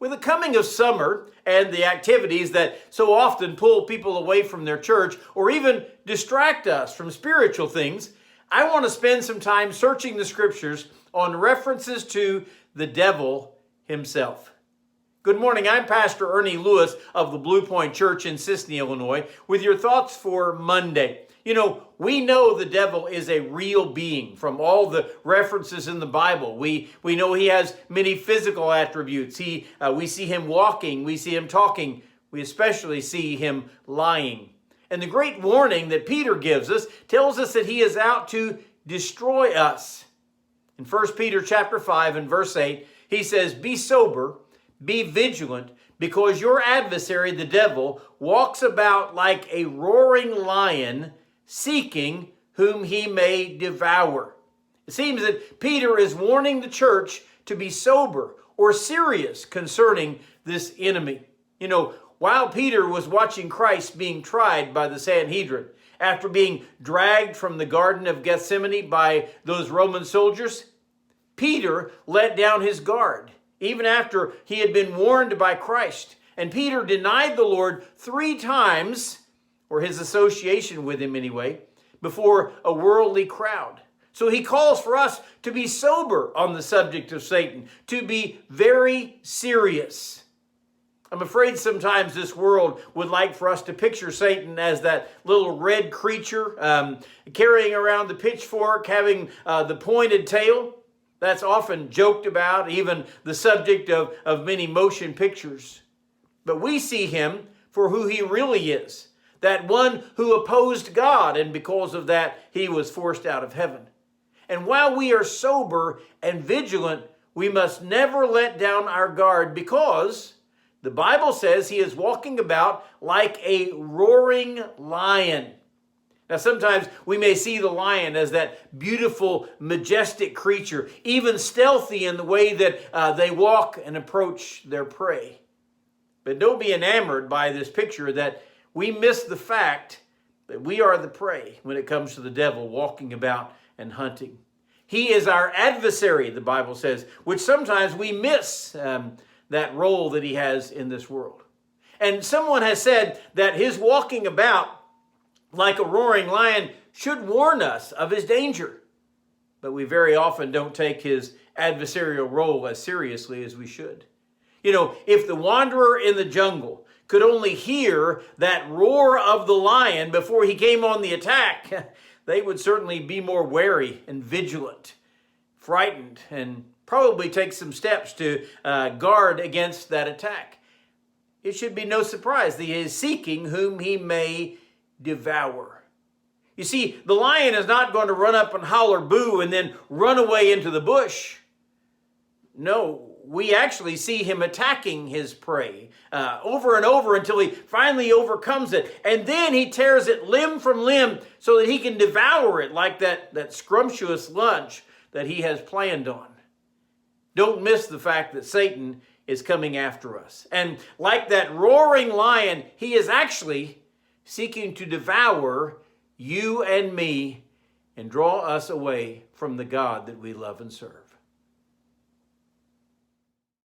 With the coming of summer and the activities that so often pull people away from their church or even distract us from spiritual things, I want to spend some time searching the scriptures on references to the devil himself. Good morning, I'm Pastor Ernie Lewis of the Blue Point Church in Sisney, Illinois, with your thoughts for Monday. You know, we know the devil is a real being from all the references in the Bible. We know he has many physical attributes. We see him walking, we see him talking, we especially see him lying. And the great warning that Peter gives us tells us that he is out to destroy us. In 1 Peter chapter 5 and verse 8, he says, "Be sober, be vigilant, because your adversary, the devil, walks about like a roaring lion, seeking whom he may devour." It seems that Peter is warning the church to be sober or serious concerning this enemy. You know, while Peter was watching Christ being tried by the Sanhedrin, after being dragged from the Garden of Gethsemane by those Roman soldiers, Peter let down his guard, even after he had been warned by Christ. And Peter denied the Lord 3 times, or his association with him anyway, before a worldly crowd. So he calls for us to be sober on the subject of Satan, to be very serious. I'm afraid sometimes this world would like for us to picture Satan as that little red creature carrying around the pitchfork, having the pointed tail. That's often joked about, even the subject of many motion pictures. But we see him for who he really is. That one who opposed God, and because of that, he was forced out of heaven. And while we are sober and vigilant, we must never let down our guard, because the Bible says he is walking about like a roaring lion. Now, sometimes we may see the lion as that beautiful, majestic creature, even stealthy in the way that they walk and approach their prey. But don't be enamored by this picture that we miss the fact that we are the prey when it comes to the devil walking about and hunting. He is our adversary, the Bible says, which sometimes we miss that role that he has in this world. And someone has said that his walking about like a roaring lion should warn us of his danger. But we very often don't take his adversarial role as seriously as we should. You know, if the wanderer in the jungle could only hear that roar of the lion before he came on the attack, they would certainly be more wary and vigilant, frightened, and probably take some steps to guard against that attack. It should be no surprise that he is seeking whom he may devour. You see, the lion is not going to run up and holler boo and then run away into the bush. No, we actually see him attacking his prey over and over until he finally overcomes it. And then he tears it limb from limb so that he can devour it like that scrumptious lunch that he has planned on. Don't miss the fact that Satan is coming after us. And like that roaring lion, he is actually seeking to devour you and me and draw us away from the God that we love and serve.